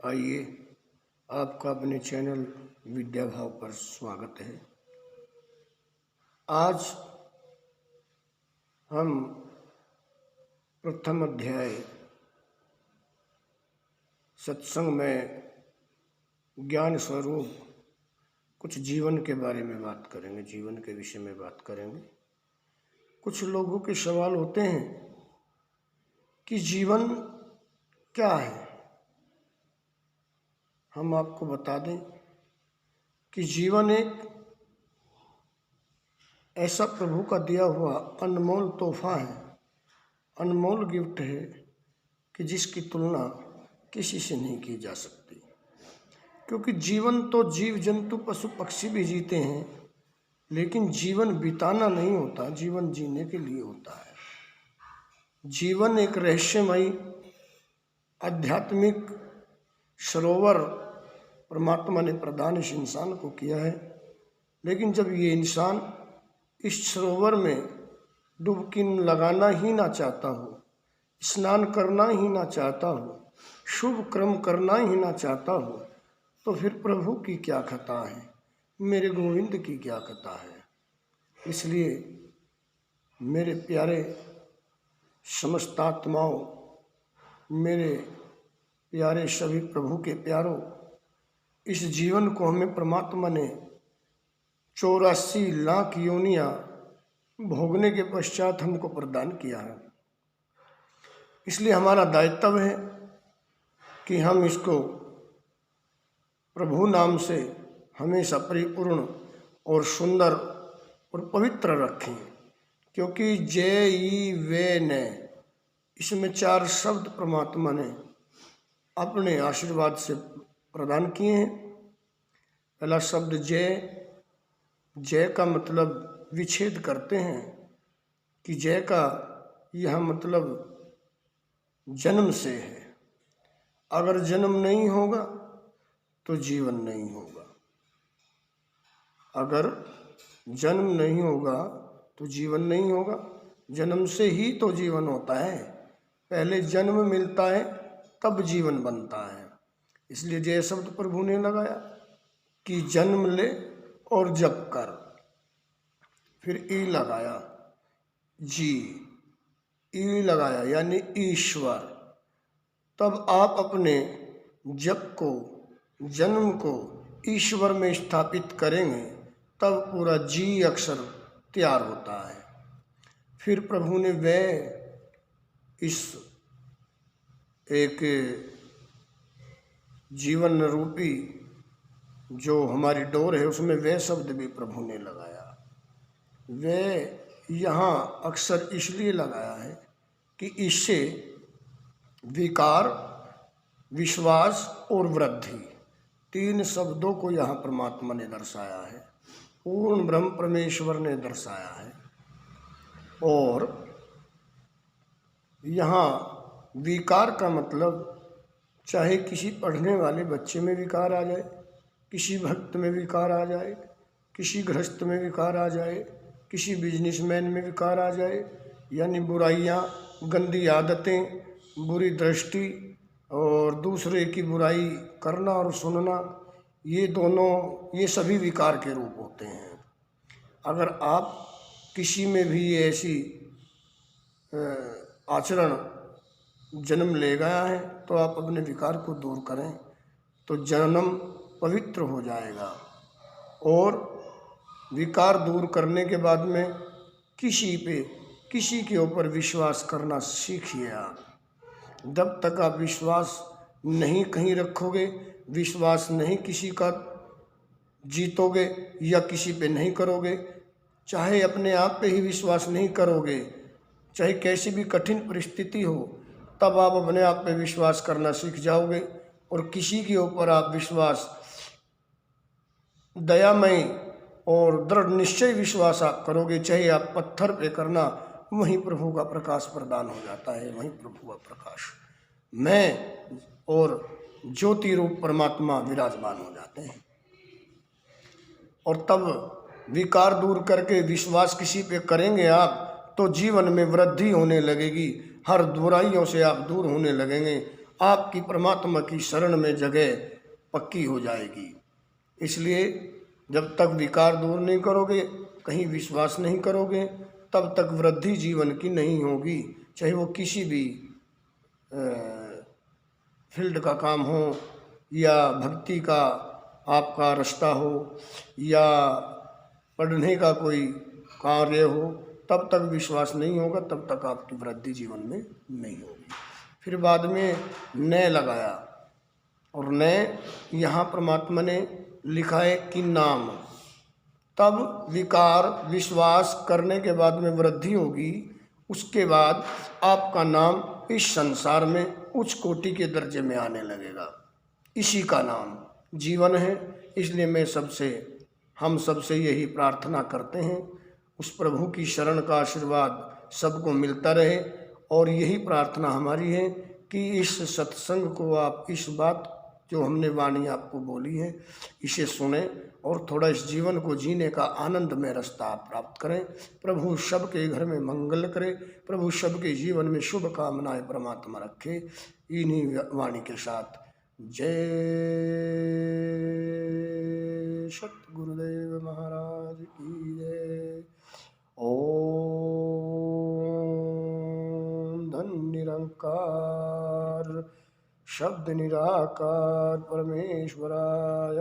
आइए, आपका अपने चैनल विद्या भाव पर स्वागत है। आज हम प्रथम अध्याय सत्संग में ज्ञान स्वरूप कुछ जीवन के बारे में बात करेंगे, जीवन के विषय में बात करेंगे। कुछ लोगों के सवाल होते हैं कि जीवन क्या है। हम आपको बता दें कि जीवन एक ऐसा प्रभु का दिया हुआ अनमोल तोहफा है, अनमोल गिफ्ट है कि जिसकी तुलना किसी से नहीं की जा सकती। क्योंकि जीवन तो जीव जंतु पशु पक्षी भी जीते हैं, लेकिन जीवन बिताना नहीं होता, जीवन जीने के लिए होता है। जीवन एक रहस्यमयी आध्यात्मिक सरोवर परमात्मा ने प्रदान इस इंसान को किया है। लेकिन जब ये इंसान इस सरोवर में डुबकी लगाना ही ना चाहता हो, स्नान करना ही ना चाहता हो, शुभ कर्म करना ही ना चाहता हो, तो फिर प्रभु की क्या खता है, मेरे गोविंद की क्या कथा है। इसलिए मेरे प्यारे समस्त आत्माओं, मेरे प्यारे सभी प्रभु के प्यारों, इस जीवन को हमें परमात्मा ने 84 लाख योनियाँ भोगने के पश्चात हमको प्रदान किया है। इसलिए हमारा दायित्व है कि हम इसको प्रभु नाम से हमेशा परिपूर्ण और सुंदर और पवित्र रखें। क्योंकि जय ई वे ने, इसमें 4 शब्द परमात्मा ने अपने आशीर्वाद से प्रदान किए हैं। पहला शब्द जय, जय का मतलब विच्छेद करते हैं कि जय का यह मतलब जन्म से है। अगर जन्म नहीं होगा तो जीवन नहीं होगा, अगर जन्म नहीं होगा तो जीवन नहीं होगा। जन्म से ही तो जीवन होता है, पहले जन्म मिलता है तब जीवन बनता है। इसलिए जय शब्द प्रभु ने लगाया कि जन्म ले और जप कर। फिर ई लगाया, जी ई लगाया यानी ईश्वर। तब आप अपने जप को, जन्म को ईश्वर में स्थापित करेंगे, तब पूरा जी अक्षर तैयार होता है। फिर प्रभु ने वह इस एक जीवन रूपी जो हमारी डोर है उसमें वह शब्द भी प्रभु ने लगाया। वह यहाँ अक्सर इसलिए लगाया है कि इससे विकार, विश्वास और वृद्धि 3 शब्दों को यहाँ परमात्मा ने दर्शाया है, पूर्ण ब्रह्म परमेश्वर ने दर्शाया है। और यहाँ विकार का मतलब चाहे किसी पढ़ने वाले बच्चे में विकार आ जाए, किसी भक्त में विकार आ जाए, किसी गृहस्थ में विकार आ जाए, किसी बिजनेसमैन में विकार आ जाए, यानी बुराइयाँ, गंदी आदतें, बुरी दृष्टि और दूसरे की बुराई करना और सुनना, ये दोनों, ये सभी विकार के रूप होते हैं। अगर आप किसी में भी ऐसी आचरण जन्म ले गया है तो आप अपने विकार को दूर करें तो जन्म पवित्र हो जाएगा। और विकार दूर करने के बाद में किसी के ऊपर विश्वास करना सीखिए आप। जब तक आप विश्वास नहीं कहीं रखोगे, विश्वास नहीं किसी का जीतोगे या किसी पे नहीं करोगे, चाहे अपने आप पे ही विश्वास नहीं करोगे, चाहे कैसी भी कठिन परिस्थिति हो, तब आप अपने आप पे विश्वास करना सीख जाओगे। और किसी के ऊपर आप विश्वास दयामय और दृढ़ निश्चय विश्वास आप करोगे, चाहे आप पत्थर पे करना, वहीं प्रभु का प्रकाश प्रदान हो जाता है, वहीं प्रभु का प्रकाश मैं और ज्योति रूप परमात्मा विराजमान हो जाते हैं। और तब विकार दूर करके विश्वास किसी पे करेंगे आप तो जीवन में वृद्धि होने लगेगी, हर बुराइयों से आप दूर होने लगेंगे आपकी परमात्मा की शरण में जगह पक्की हो जाएगी। इसलिए जब तक विकार दूर नहीं करोगे, कहीं विश्वास नहीं करोगे, तब तक वृद्धि जीवन की नहीं होगी। चाहे वो किसी भी फील्ड का काम हो, या भक्ति का आपका रास्ता हो, या पढ़ने का कोई कार्य हो, तब तक विश्वास नहीं होगा, तब तक आपकी वृद्धि जीवन में नहीं होगी। फिर बाद में न लगाया, और न यहाँ परमात्मा ने लिखा है कि नाम। तब विकार विश्वास करने के बाद में वृद्धि होगी। उसके बाद आपका नाम इस संसार में उच्च कोटि के दर्जे में आने लगेगा। इसी का नाम जीवन है। इसलिए हम सबसे यही प्रार्थना करते हैं, उस प्रभु की शरण का आशीर्वाद सबको मिलता रहे। और यही प्रार्थना हमारी है कि इस सत्संग को आप, इस बात जो हमने वाणी आपको बोली है, इसे सुने और थोड़ा इस जीवन को जीने का आनंदमय रास्ता आप प्राप्त करें। प्रभु सबके घर में मंगल करे, प्रभु सबके जीवन में शुभ कामनाएं परमात्मा रखे। इन्हीं वाणी के साथ जय सतगुरुदेव महाराज की जय। ओम धन निरंकार शब्द निराकार परमेश्वराय।